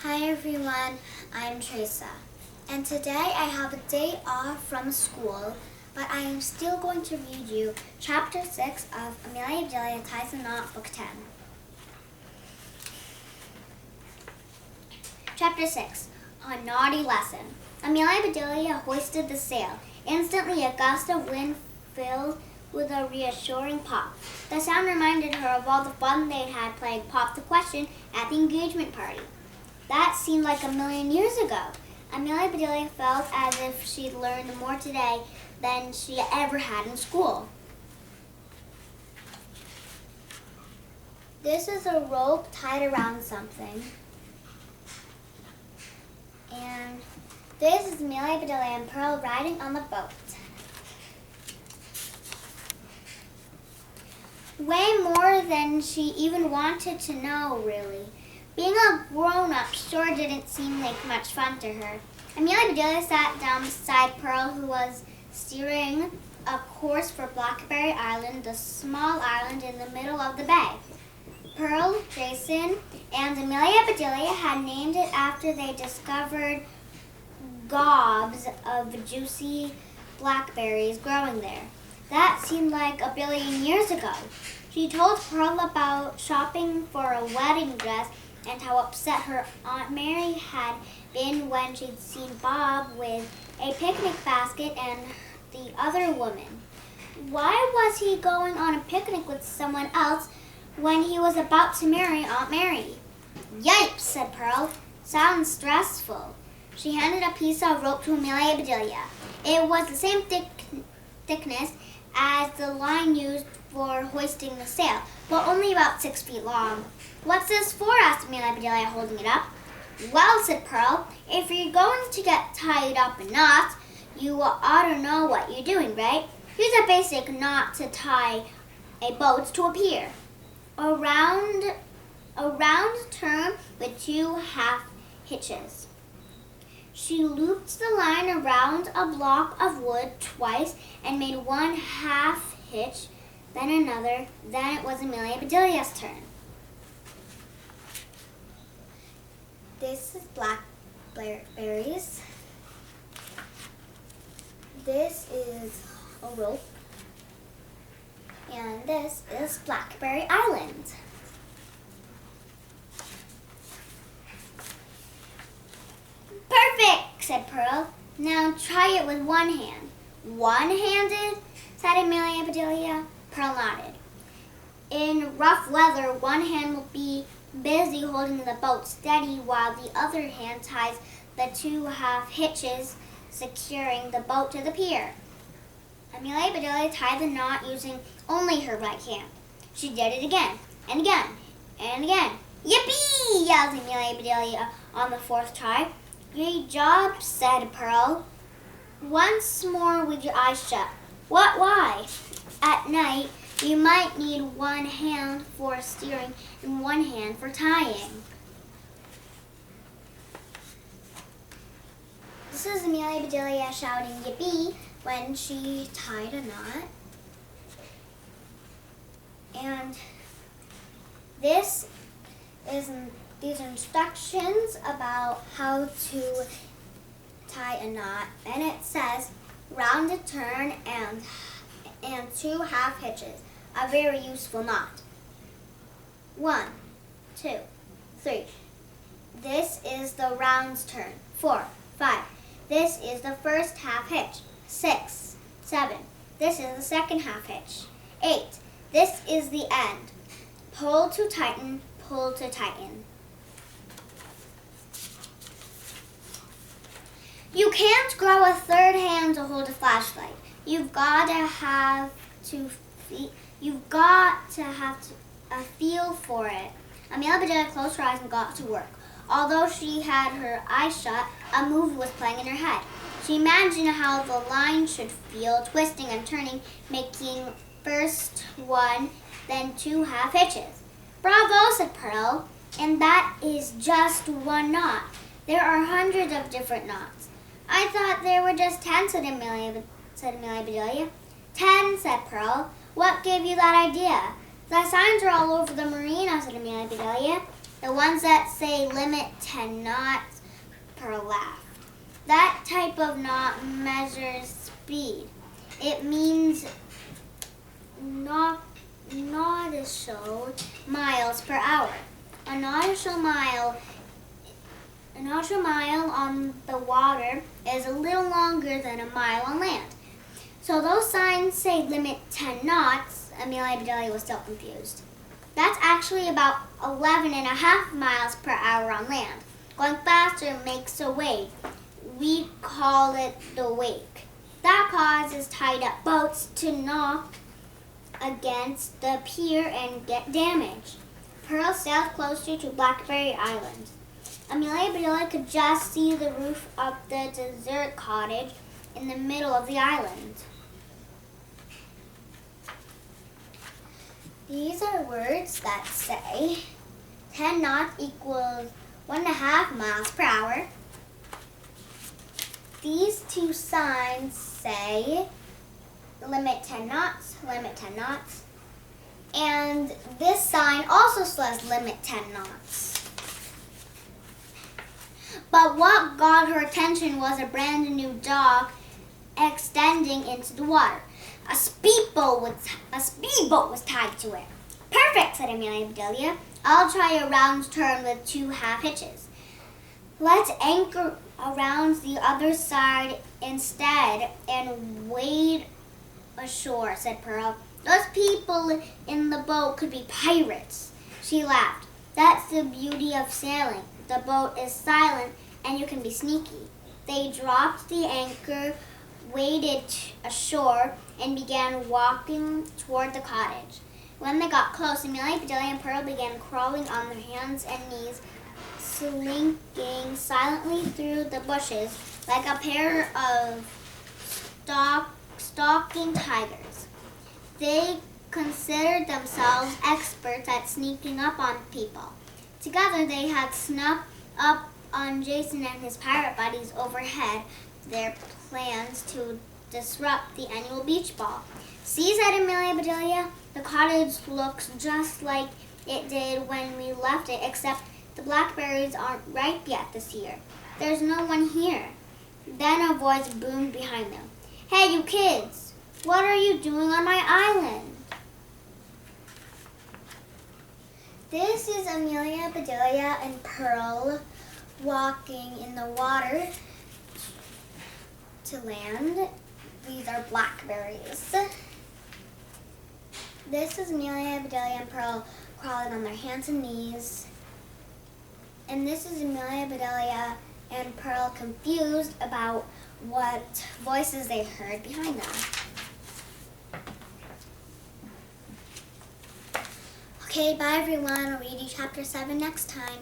Hi everyone, I'm Teresa, and today I have a day off from school, but I am still going to read you Chapter 6 of Amelia, Bedelia Ties a Knot, Book 10. Chapter 6, A Naughty Lesson. Amelia and Bedelia hoisted the sail. Instantly a gust of wind filled with a reassuring pop. The sound reminded her of all the fun they'd had playing Pop the Question at the engagement party. That seemed like a million years ago. Amelia Bedelia felt as if she'd learned more today than she ever had in school. This is a rope tied around something. And this is Amelia Bedelia and Pearl riding on the boat. Way more than she even wanted to know, really. Being a grown-up sure didn't seem like much fun to her. Amelia Bedelia sat down beside Pearl, who was steering a course for Blackberry Island, the small island in the middle of the bay. Pearl, Jason, and Amelia Bedelia had named it after they discovered gobs of juicy blackberries growing there. That seemed like a billion years ago. She told Pearl about shopping for a wedding dress and how upset her Aunt Mary had been when she'd seen Bob with a picnic basket and the other woman. Why was he going on a picnic with someone else when he was about to marry Aunt Mary? Yipes, said Pearl. Sounds stressful. She handed a piece of rope to Amelia Bedelia. It was the same thickness as the line used for hoisting the sail, but only about 6 feet long. What's this for? Asked Amelia Bedelia, holding it up. Well, said Pearl, if you're going to get tied up in knots, you ought to know what you're doing, right? Here's a basic knot to tie a boat to a pier. A round turn with 2 half hitches. She looped the line around a block of wood twice and made 1 half hitch, then another. Then it was Amelia Bedelia's turn. This is blackberries. This is a rope. And this is Blackberry Island. Perfect, said Pearl. Now try it with one hand. One-handed, said Amelia Bedelia. Pearl nodded. In rough weather, one hand will be busy holding the boat steady while the other hand ties the 2 half hitches securing the boat to the pier. Amelia Bedelia tied the knot using only her right hand. She did it again, and again, and again. Yippee! Yelled Amelia Bedelia on the 4th try. Great job, said Pearl. Once more with your eyes shut. What? Why? At night, you might need 1 hand for steering and 1 hand for tying. This is Amelia Bedelia shouting yippee when she tied a knot. And these are instructions about how to tie a knot. And it says rounded turn and 2 half hitches. A very useful knot. 1, 2, 3. This is the round turn. 4, 5. This is the first half hitch. 6, 7. This is the second half hitch. 8. This is the end. Pull to tighten, pull to tighten. You can't grow a 3rd hand to hold a flashlight. You've got to have a feel for it. Amelia Bedelia closed her eyes and got to work. Although she had her eyes shut, a movie was playing in her head. She imagined how the line should feel, twisting and turning, making first 1, then 2 half hitches. Bravo, said Pearl. And that is just 1 knot. There are hundreds of different knots. I thought there were just 10, said Amelia Bedelia. 10, said Pearl. What gave you that idea? The signs are all over the marina, said Amelia Bedelia. The ones that say limit 10 knots per lap. That type of knot measures speed. It means nautical miles per hour. A nautical mile on the water is a little longer than a mile on land. So those signs say limit 10 knots. Amelia and Bedelia was still confused. That's actually about 11.5 miles per hour on land. Going faster makes a wave. We call it the wake. That causes tied up boats to knock against the pier and get damaged. Pearl sailed closer to Blackberry Island. Amelia and Bedelia could just see the roof of the desert cottage in the middle of the island. These are words that say 10 knots equals 1.5 miles per hour. These two signs say limit 10 knots, limit 10 knots. And this sign also says limit 10 knots. But what got her attention was a brand new dock extending into the water. A speedboat was tied to it. Perfect, said Amelia and Bedelia. I'll try a round turn with 2 half hitches. Let's anchor around the other side instead and wade ashore, said Pearl. Those people in the boat could be pirates. She laughed. That's the beauty of sailing. The boat is silent and you can be sneaky. They dropped the anchor, waded ashore, and began walking toward the cottage. When they got close, Amelia, Bedelia, and Pearl began crawling on their hands and knees, slinking silently through the bushes like a pair of stalking tigers. They considered themselves experts at sneaking up on people. Together, they had snuck up on Jason and his pirate buddies overhead, their plans to disrupt the annual beach ball. See, said Amelia and Bedelia, the cottage looks just like it did when we left it, except the blackberries aren't ripe yet this year. There's no one here. Then a voice boomed behind them. Hey, you kids, what are you doing on my island? This is Amelia, Bedelia, and Pearl walking in the water to land. These are blackberries. This is Amelia, Bedelia, and Pearl crawling on their hands and knees. And this is Amelia, Bedelia, and Pearl confused about what voices they heard behind them. Okay, bye everyone. I'll read you chapter 7 next time.